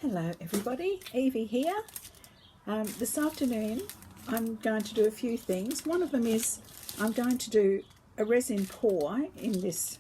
Hello everybody, Evie here. This afternoon I'm going to do a few things. One of them is I'm going to do a resin pour in this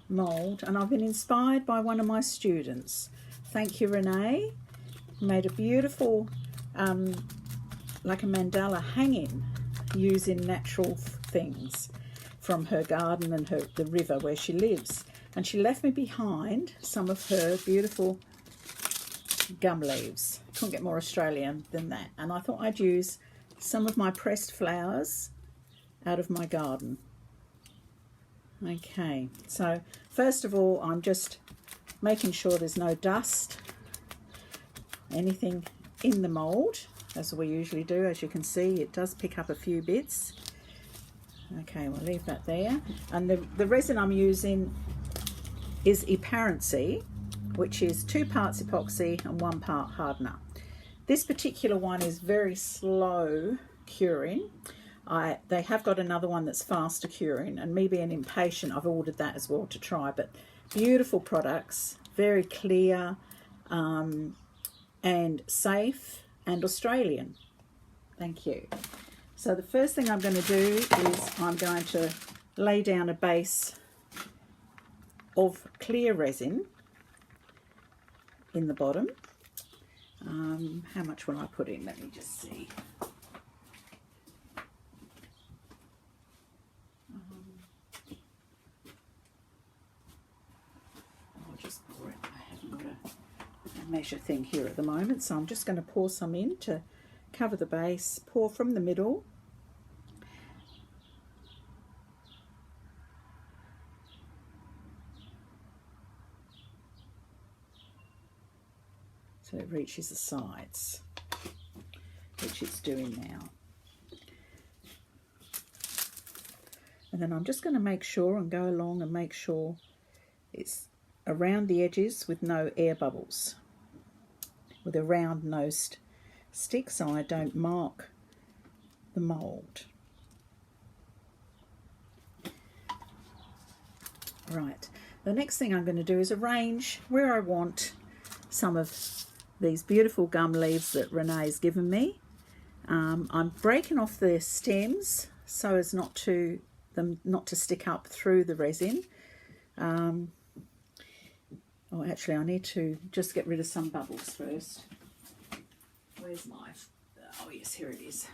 mould, and I've been inspired by one of my students. Thank you, Renae. Made a beautiful like a mandala hanging using natural things from her garden and the river where she lives. And she left me behind some of her beautiful gum leaves. Couldn't get more Australian than that. And I thought I'd use some of my pressed flowers out of my garden. Okay, so first of all, I'm just making sure there's no dust, anything in the mould, as we usually do. As you can see, it does pick up a few bits. Okay, we'll leave that there. And the resin I'm using is Eparency, which is 2 parts epoxy and 1 part hardener. This particular one is very slow curing. They have got another one that's faster curing, and me being impatient, I've ordered that as well to try. But beautiful products, very clear and safe and Australian. Thank you. So the first thing I'm going to do is I'm going to lay down a base of clear resin in the bottom. How much will I put in? Let me just see. I'll just pour it. I haven't got a measure thing here at the moment, so I'm just going to pour some in to cover the base. Pour from the middle. So it reaches the sides, which it's doing now. And then I'm just going to make sure and go along and make sure it's around the edges with no air bubbles, with a round-nosed stick so I don't mark the mould. Right, the next thing I'm going to do is arrange where I want some of these beautiful gum leaves that Renae's given me. I'm breaking off the stems so as not to stick up through the resin. Oh, actually, I need to just get rid of some bubbles first. Where's my? Oh yes, here it is.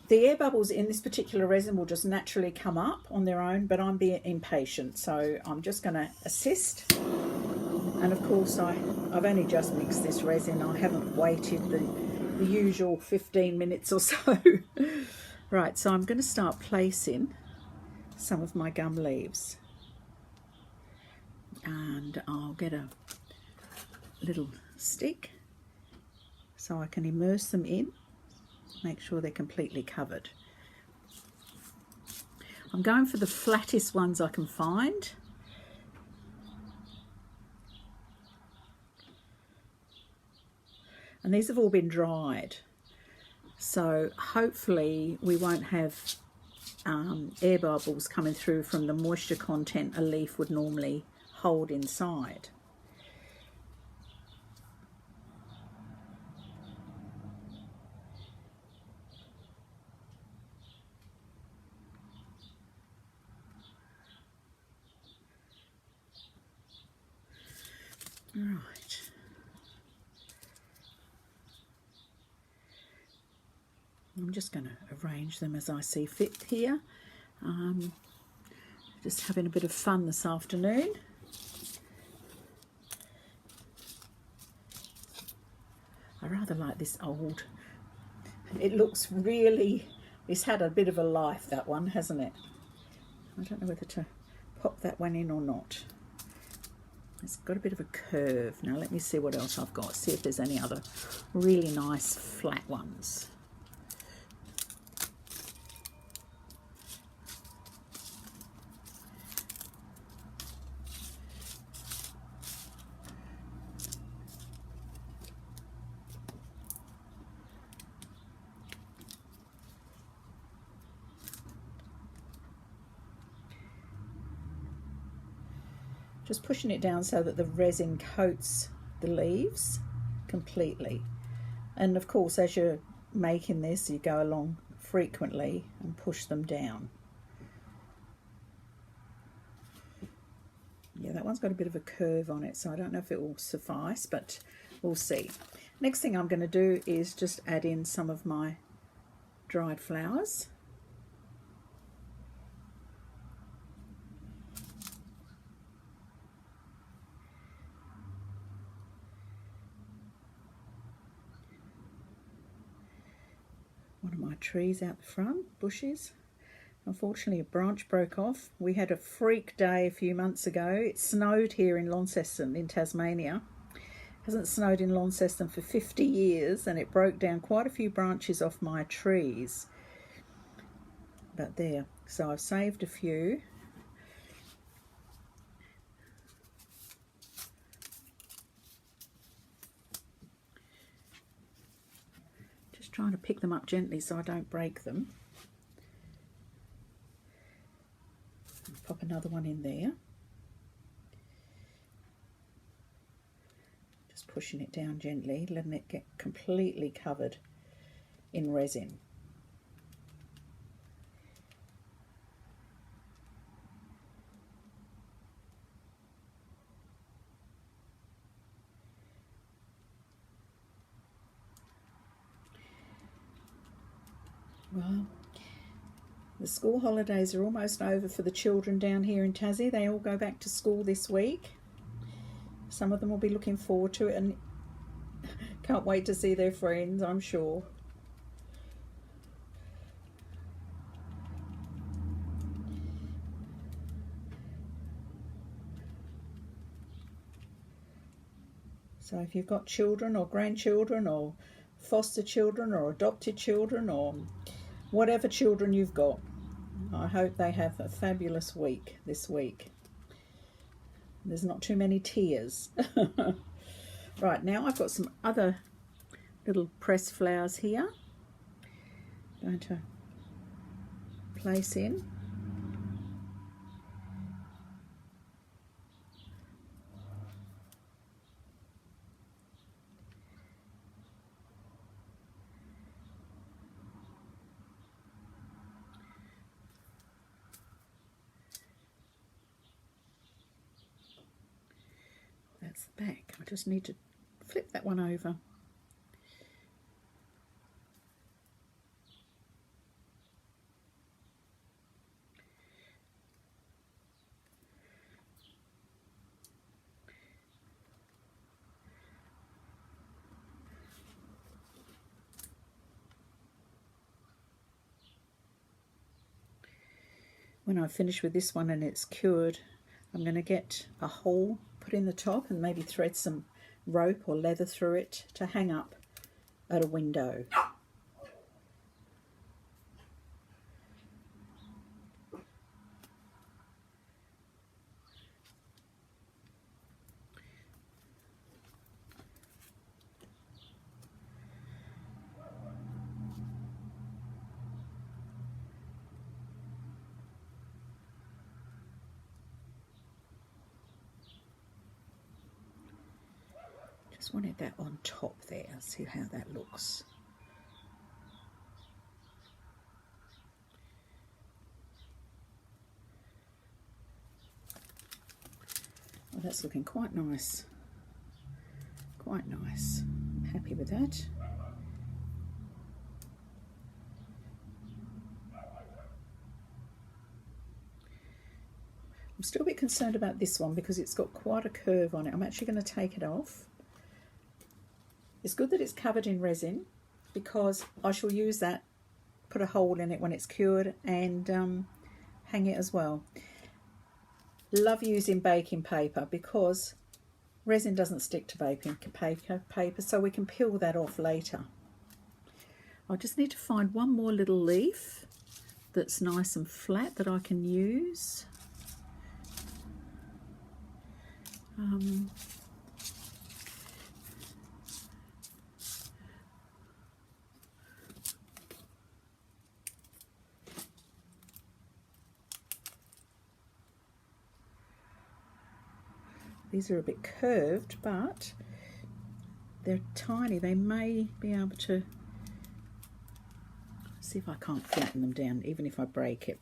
The air bubbles in this particular resin will just naturally come up on their own, but I'm being impatient, so I'm just going to assist. And of course, I've only just mixed this resin. I haven't waited the usual 15 minutes or so. Right, so I'm going to start placing some of my gum leaves. And I'll get a little stick so I can immerse them in. Make sure they're completely covered. I'm going for the flattest ones I can find. And these have all been dried. So hopefully we won't have air bubbles coming through from the moisture content a leaf would normally hold inside. Right. I'm just going to arrange them as I see fit here. Just having a bit of fun this afternoon. I rather like this old. It looks really, it's had a bit of a life, that one, hasn't it? I don't know whether to pop that one in or not. It's got a bit of a curve. Now let me see what else I've got. See if there's any other really nice flat ones. just pushing it down so that the resin coats the leaves completely. And of course, as you're making this, you go along frequently and push them down. Yeah, that one's got a bit of a curve on it, so I don't know if it will suffice, but we'll see. Next thing I'm going to do is just add in some of my dried flowers. One of my trees out the front, bushes. Unfortunately, a branch broke off. We had a freak day a few months ago. It snowed here in Launceston in Tasmania. It hasn't snowed in Launceston for 50 years, and it broke down quite a few branches off my trees. But there, so I've saved a few. Just trying to pick them up gently so I don't break them. Pop another one in there. Just pushing it down gently, letting it get completely covered in resin. Well, the school holidays are almost over for the children down here in Tassie. They all go back to school this week. Some of them will be looking forward to it and can't wait to see their friends, I'm sure. So if you've got children or grandchildren or foster children or adopted children or whatever children you've got, I hope they have a fabulous week this week. There's not too many tears. Right, now I've got some other little pressed flowers here. I'm going to place in. That's the back. I just need to flip that one over. When I finish with this one and it's cured, I'm going to get a hole put in the top and maybe thread some rope or leather through it to hang up at a window. Just wanted that on top there, see how that looks. Well, that's looking quite nice. Quite nice. I'm happy with that. I'm still a bit concerned about this one because it's got quite a curve on it. I'm actually going to take it off. It's good that it's covered in resin because I shall use that, put a hole in it when it's cured and hang it as well. Love using baking paper because resin doesn't stick to baking paper, so we can peel that off later. I just need to find one more little leaf that's nice and flat that I can use. These are a bit curved, but they're tiny. They may be able to, see if I can't flatten them down, even if I break it.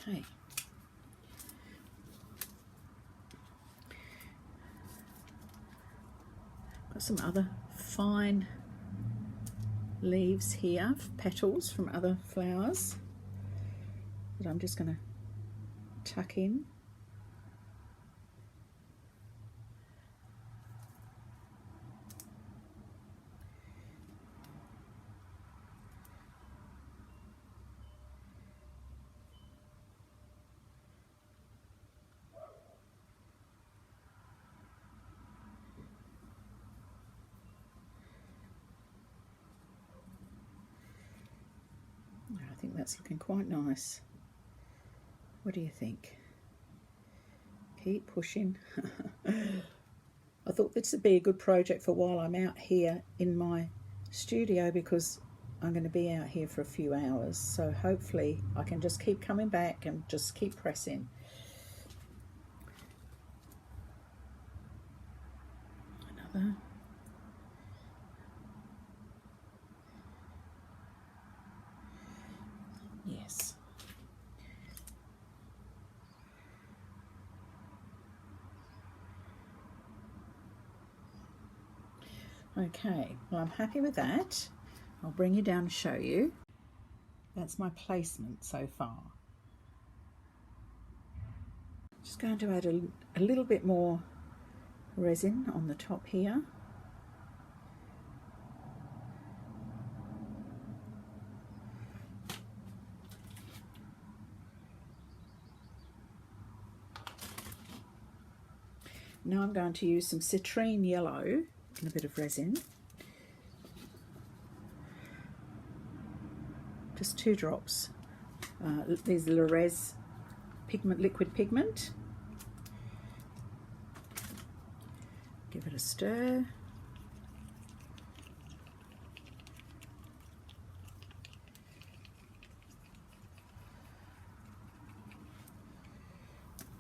Okay. Got some other fine leaves here, petals from other flowers that I'm just going to tuck in. I think that's looking quite nice. What do you think? Keep pushing. I thought this would be a good project for while I'm out here in my studio, because I'm going to be out here for a few hours. So hopefully I can just keep coming back and just keep pressing. Another. Yes. Okay, well, I'm happy with that. I'll bring you down and show you. That's my placement so far. Just going to add a little bit more resin on the top here. Now I'm going to use some Citrine Yellow and a bit of resin. Just 2 drops. These are Resin pigment, liquid pigment. Give it a stir.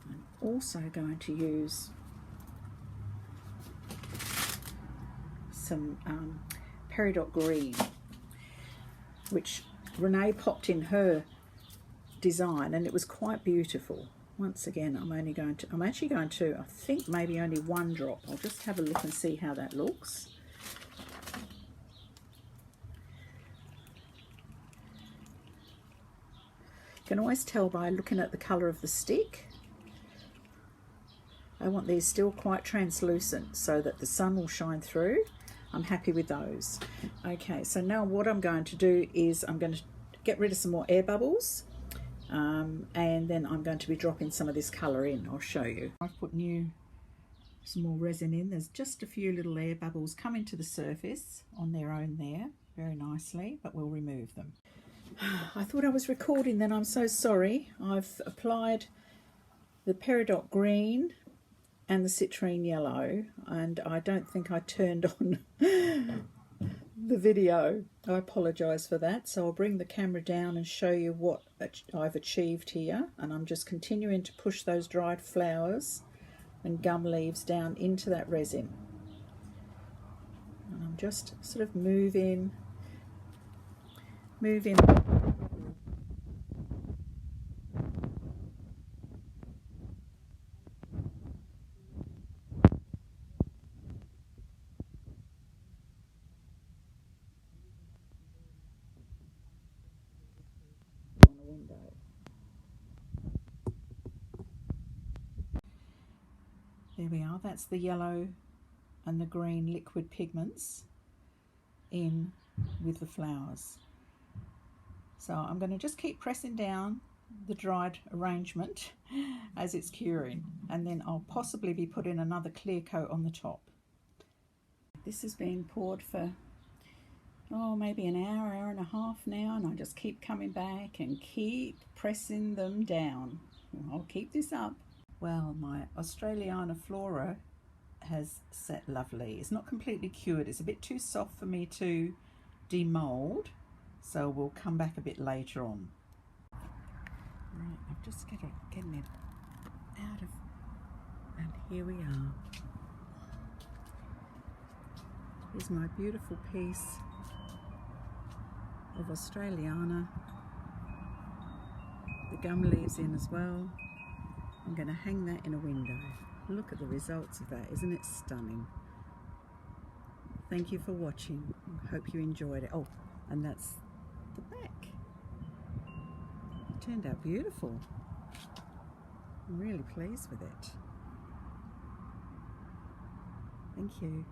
I'm also going to use some Peridot green, which Renae popped in her design, and it was quite beautiful. Once again, I'm actually going to, I think maybe only 1 drop. I'll just have a look and see how that looks. You can always tell by looking at the colour of the stick. I want these still quite translucent so that the sun will shine through. I'm happy with those. Okay, so now what I'm going to do is I'm going to get rid of some more air bubbles, and then I'm going to be dropping some of this colour in. I'll show you. I've put some more resin in. There's just a few little air bubbles coming to the surface on their own there, very nicely, but we'll remove them. I thought I was recording then, I'm so sorry. I've applied the Peridot green and the Citrine Yellow, and I don't think I turned on the video. I apologise for that. So I'll bring the camera down and show you what I've achieved here, and I'm just continuing to push those dried flowers and gum leaves down into that resin, and I'm just sort of moving There we are, that's the yellow and the green liquid pigments in with the flowers. So I'm going to just keep pressing down the dried arrangement as it's curing, and then I'll possibly be putting another clear coat on the top. This has been poured for maybe an hour, hour and a half now, and I just keep coming back and keep pressing them down. I'll keep this up. Well, my Australiana FLORA has set lovely. It's not completely cured. It's a bit too soft for me to demold, so we'll come back a bit later on. Right, I'm just getting it out of, and here we are. Here's my beautiful piece of Australiana. The gum leaves in as well. I'm going to hang that in a window. Look at the results of that. Isn't it stunning? Thank you for watching. I hope you enjoyed it. Oh, and that's the back. It turned out beautiful. I'm really pleased with it. Thank you.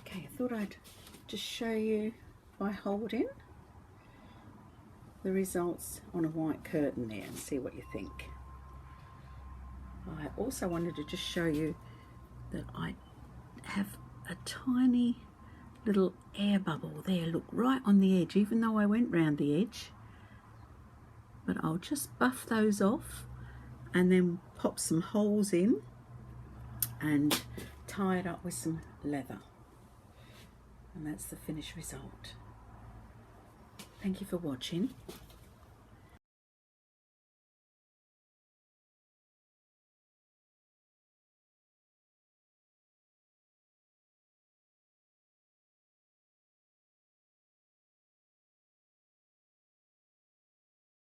Okay, I thought I'd just show you by holding the results on a white curtain there and see what you think. I also wanted to just show you that I have a tiny little air bubble there, look, right on the edge, even though I went round the edge. But I'll just buff those off and then pop some holes in and tie it up with some leather. And that's the finished result. Thank you for watching.